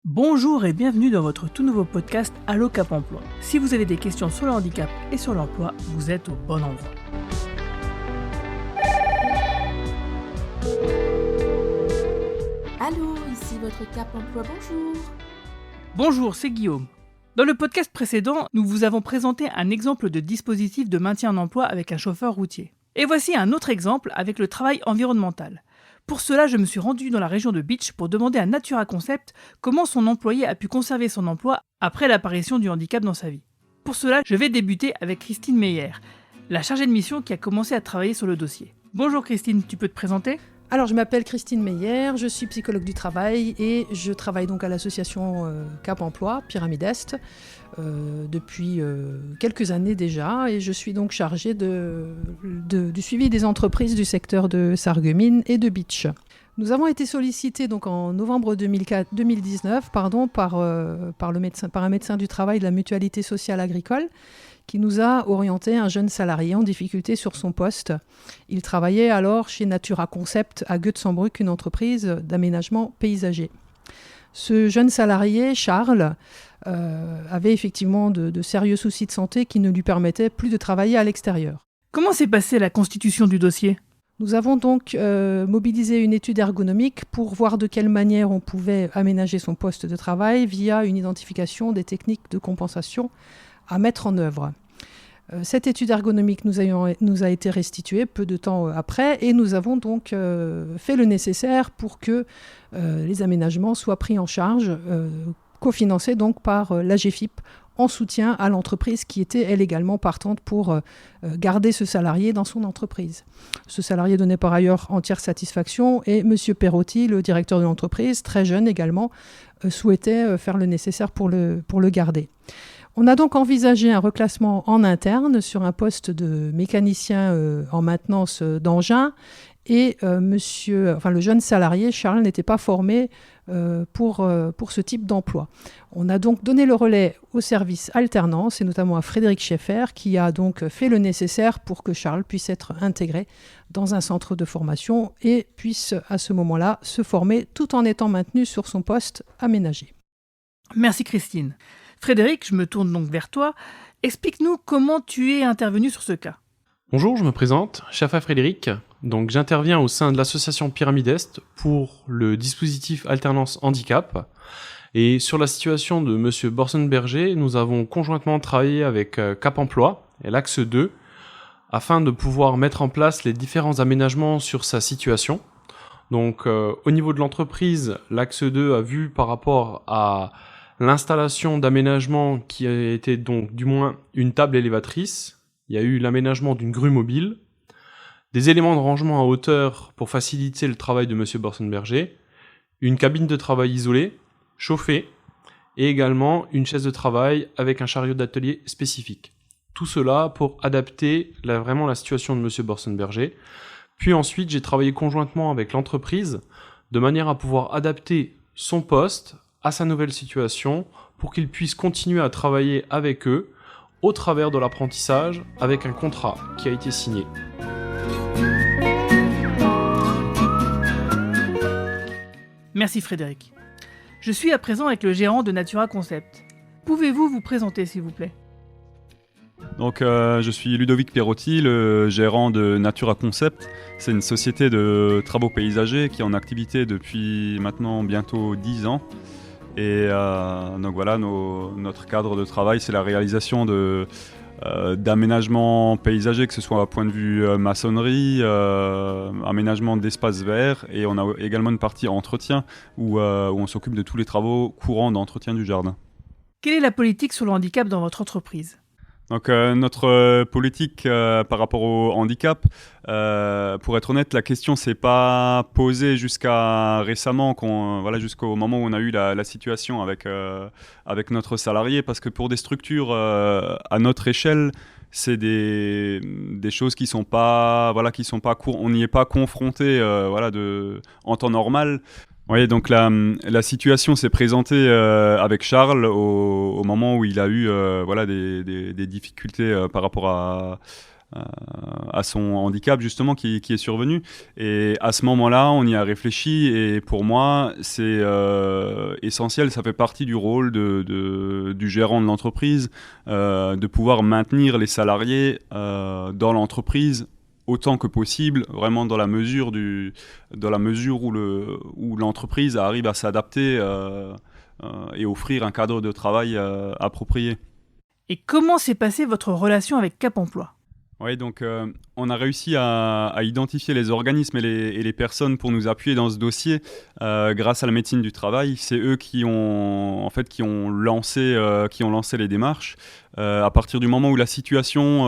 Bonjour et bienvenue dans votre tout nouveau podcast Allo Cap Emploi. Si vous avez des questions sur le handicap et sur l'emploi, vous êtes au bon endroit. Allô, ici votre Cap Emploi, bonjour. Bonjour, c'est Guillaume. Dans le podcast précédent, nous vous avons présenté un exemple de dispositif de maintien en emploi avec un chauffeur routier. Et voici un autre exemple avec le travail environnemental. Pour cela, je me suis rendu dans la région de Bitche pour demander à Natura Concept comment son employé a pu conserver son emploi après l'apparition du handicap dans sa vie. Pour cela, je vais débuter avec Christine Meyer, la chargée de mission qui a commencé à travailler sur le dossier. Bonjour Christine, tu peux te présenter ? Alors, je m'appelle Christine Meyer, je suis psychologue du travail et je travaille donc à l'association Cap Emploi, Pyramide Est, depuis quelques années déjà. Et je suis donc chargée du suivi des entreprises du secteur de Sarreguemines et de Bitche. Nous avons été sollicités donc en novembre 2019 par un médecin du travail de la Mutualité sociale agricole qui nous a orienté un jeune salarié en difficulté sur son poste. Il travaillait alors chez Natura Concept à Goetz-en-Bruck, une entreprise d'aménagement paysager. Ce jeune salarié, Charles, avait effectivement de sérieux soucis de santé qui ne lui permettaient plus de travailler à l'extérieur. Comment s'est passée la constitution du dossier ? Nous avons donc mobilisé une étude ergonomique pour voir de quelle manière on pouvait aménager son poste de travail via une identification des techniques de compensation à mettre en œuvre. Cette étude ergonomique nous a été restituée peu de temps après et nous avons donc fait le nécessaire pour que les aménagements soient pris en charge, cofinancés donc par l'AGFIP en soutien à l'entreprise qui était elle également partante pour garder ce salarié dans son entreprise. Ce salarié donnait par ailleurs entière satisfaction et M. Perotti, le directeur de l'entreprise, très jeune également, souhaitait faire le nécessaire pour le garder. On a donc envisagé un reclassement en interne sur un poste de mécanicien en maintenance d'engins et le jeune salarié, Charles, n'était pas formé pour ce type d'emploi. On a donc donné le relais au service alternance et notamment à Frédéric Schaeffer qui a donc fait le nécessaire pour que Charles puisse être intégré dans un centre de formation et puisse à ce moment-là se former tout en étant maintenu sur son poste aménagé. Merci Christine. Frédéric, je me tourne donc vers toi. Explique-nous comment tu es intervenu sur ce cas. Bonjour, je me présente, Schaeffer Frédéric. Donc j'interviens au sein de l'association Pyramide Est pour le dispositif Alternance Handicap. Et sur la situation de M. Borsenberger, nous avons conjointement travaillé avec Cap Emploi et l'Axe 2 afin de pouvoir mettre en place les différents aménagements sur sa situation. Donc au niveau de l'entreprise, l'Axe 2 a vu par rapport à l'installation d'aménagement qui a été donc du moins une table élévatrice. Il y a eu l'aménagement d'une grue mobile, des éléments de rangement à hauteur pour faciliter le travail de M. Borsenberger, une cabine de travail isolée, chauffée, et également une chaise de travail avec un chariot d'atelier spécifique. Tout cela pour adapter vraiment la situation de M. Borsenberger. Puis ensuite, j'ai travaillé conjointement avec l'entreprise de manière à pouvoir adapter son poste à sa nouvelle situation pour qu'il puisse continuer à travailler avec eux au travers de l'apprentissage avec un contrat qui a été signé. Merci Frédéric. Je suis à présent avec le gérant de Natura Concept. Pouvez-vous vous présenter s'il vous plaît ? Donc, je suis Ludovic Perotti, le gérant de Natura Concept. C'est une société de travaux paysagers qui est en activité depuis maintenant bientôt 10 ans. Et donc voilà, notre cadre de travail, c'est la réalisation d'aménagements paysagers, que ce soit à point de vue maçonnerie, aménagement d'espaces verts, et on a également une partie entretien où on s'occupe de tous les travaux courants d'entretien du jardin. Quelle est la politique sur le handicap dans votre entreprise ? Donc notre politique par rapport au handicap, pour être honnête, la question s'est pas posée jusqu'à récemment, jusqu'au moment où on a eu la situation avec notre salarié, parce que pour des structures à notre échelle, c'est des choses qui sont pas on n'y est pas confronté en temps normal. Oui, donc la situation s'est présentée avec Charles au moment où il a eu des difficultés par rapport à son handicap justement qui est survenu. Et à ce moment-là, on y a réfléchi et pour moi, c'est essentiel. Ça fait partie du rôle du gérant de l'entreprise de pouvoir maintenir les salariés dans l'entreprise autant que possible, vraiment dans la mesure où l'entreprise arrive à s'adapter et offrir un cadre de travail approprié. Et comment s'est passée votre relation avec Cap Emploi ? Oui, donc on a réussi à identifier les organismes et les personnes pour nous appuyer dans ce dossier grâce à la médecine du travail. C'est eux qui ont lancé les démarches. À partir du moment où la situation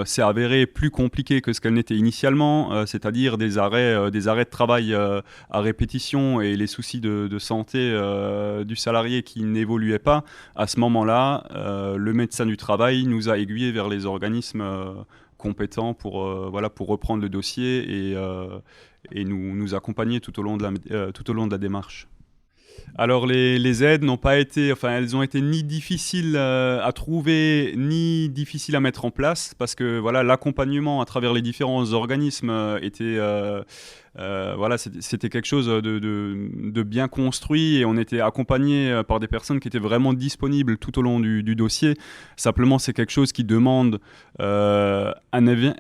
s'est avérée plus compliquée que ce qu'elle n'était initialement, c'est-à-dire des arrêts de travail à répétition et les soucis de santé du salarié qui n'évoluaient pas, à ce moment-là, le médecin du travail nous a aiguillés vers les organismes compétents pour reprendre le dossier et nous accompagner tout au long de la démarche. Alors les aides n'ont pas été, elles ont été ni difficiles à trouver ni difficiles à mettre en place parce que l'accompagnement à travers les différents organismes c'était quelque chose de bien construit et on était accompagné par des personnes qui étaient vraiment disponibles tout au long du dossier. Simplement, c'est quelque chose qui demande un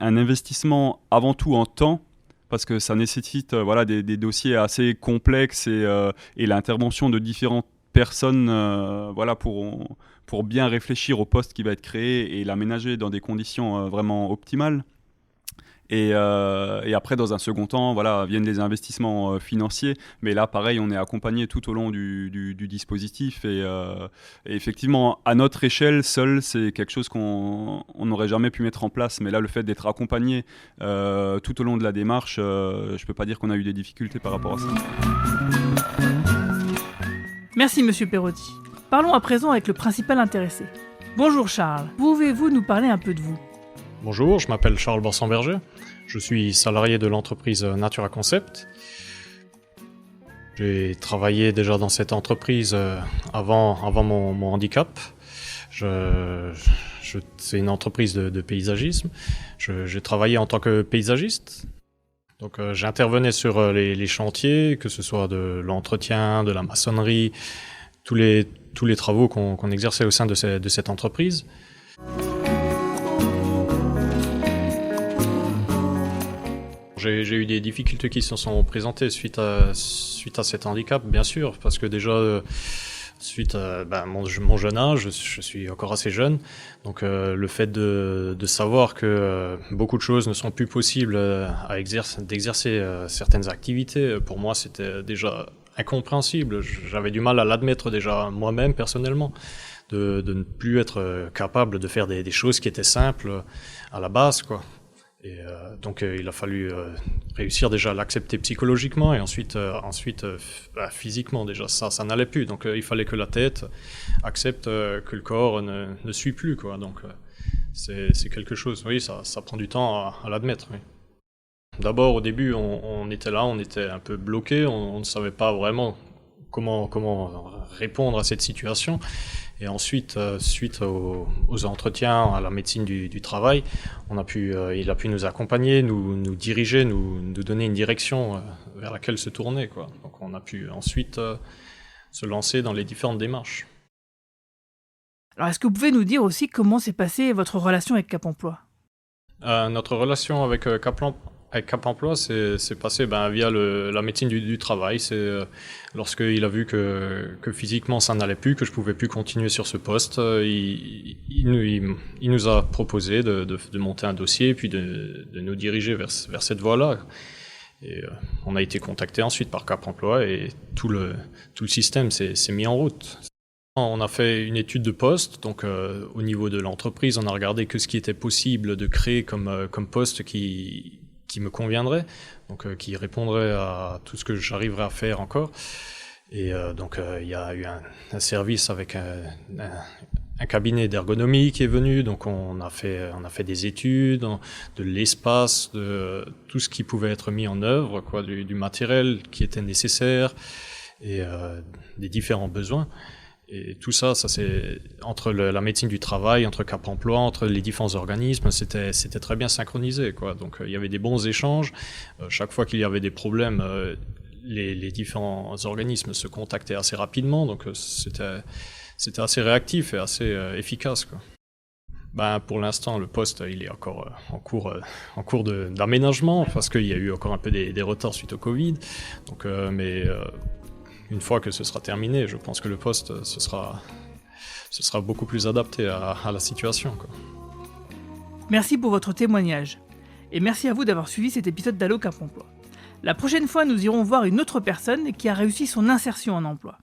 investissement avant tout en temps, parce que ça nécessite des dossiers assez complexes et l'intervention de différentes personnes pour bien réfléchir au poste qui va être créé et l'aménager dans des conditions vraiment optimales. Et après, dans un second temps, viennent les investissements financiers. Mais là, pareil, on est accompagné tout au long du dispositif. Et effectivement, à notre échelle, seul, c'est quelque chose qu'on n'aurait jamais pu mettre en place. Mais là, le fait d'être accompagné tout au long de la démarche, je ne peux pas dire qu'on a eu des difficultés par rapport à ça. Merci, Monsieur Perotti. Parlons à présent avec le principal intéressé. Bonjour Charles, pouvez-vous nous parler un peu de vous ? Bonjour, je m'appelle Charles Borsan-Berger. Je suis salarié de l'entreprise Natura Concept. J'ai travaillé déjà dans cette entreprise avant mon handicap. C'est une entreprise de paysagisme. J'ai travaillé en tant que paysagiste. Donc j'intervenais sur les chantiers, que ce soit de l'entretien, de la maçonnerie, tous les travaux qu'on exerçait au sein de cette entreprise. J'ai eu des difficultés qui se sont présentées suite à cet handicap, bien sûr, parce que déjà, suite à mon jeune âge, je suis encore assez jeune, donc le fait de savoir que beaucoup de choses ne sont plus possibles d'exercer certaines activités, pour moi, c'était déjà incompréhensible. J'avais du mal à l'admettre déjà moi-même, personnellement, de ne plus être capable de faire des choses qui étaient simples à la base, quoi. Et donc il a fallu réussir déjà à l'accepter psychologiquement et ensuite physiquement déjà ça n'allait plus, donc il fallait que la tête accepte que le corps ne suit plus, quoi. Donc c'est quelque chose, oui, ça prend du temps à l'admettre, oui. D'abord au début on était là, on était un peu bloqué, on ne savait pas vraiment comment répondre à cette situation. Et ensuite, suite aux entretiens, à la médecine du travail, il a pu nous accompagner, nous diriger, nous donner une direction vers laquelle se tourner, quoi. Donc on a pu ensuite se lancer dans les différentes démarches. Alors est-ce que vous pouvez nous dire aussi comment s'est passée votre relation avec Cap Emploi ? Notre relation avec Cap Emploi, c'est passé via la médecine du travail. C'est lorsqu'il a vu que physiquement ça n'allait plus, que je pouvais plus continuer sur ce poste, il nous a proposé de monter un dossier et puis de nous diriger vers cette voie-là. Et on a été contacté ensuite par Cap Emploi et tout le système s'est mis en route. On a fait une étude de poste, donc au niveau de l'entreprise, on a regardé que ce qui était possible de créer comme poste qui me conviendrait, donc qui répondrait à tout ce que j'arriverais à faire encore. Et donc il y a eu un service avec un cabinet d'ergonomie qui est venu, donc on a fait des études de l'espace, de tout ce qui pouvait être mis en œuvre, quoi, du matériel qui était nécessaire et des différents besoins. Et tout ça c'est entre la médecine du travail, entre Cap Emploi, entre les différents organismes, c'était très bien synchronisé, quoi. Donc il y avait des bons échanges. Chaque fois qu'il y avait des problèmes, les différents organismes se contactaient assez rapidement. Donc c'était assez réactif et assez efficace, quoi. Pour l'instant, le poste il est encore en cours d'aménagement parce qu'il y a eu encore un peu des retards suite au Covid. Donc, mais une fois que ce sera terminé, je pense que le poste ce sera beaucoup plus adapté à la situation, quoi. Merci pour votre témoignage. Et merci à vous d'avoir suivi cet épisode d'Allo Cap Emploi. La prochaine fois, nous irons voir une autre personne qui a réussi son insertion en emploi.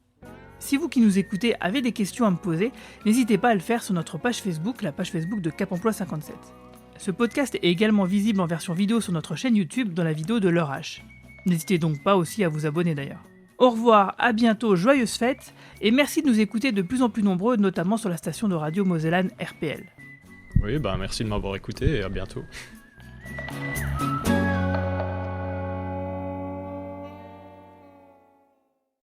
Si vous qui nous écoutez avez des questions à me poser, n'hésitez pas à le faire sur notre page Facebook, la page Facebook de Cap Emploi 57. Ce podcast est également visible en version vidéo sur notre chaîne YouTube dans la vidéo de l'heure H. N'hésitez donc pas aussi à vous abonner d'ailleurs. Au revoir, à bientôt, joyeuses fêtes, et merci de nous écouter de plus en plus nombreux, notamment sur la station de radio Mosellane RPL. Oui, merci de m'avoir écouté et à bientôt.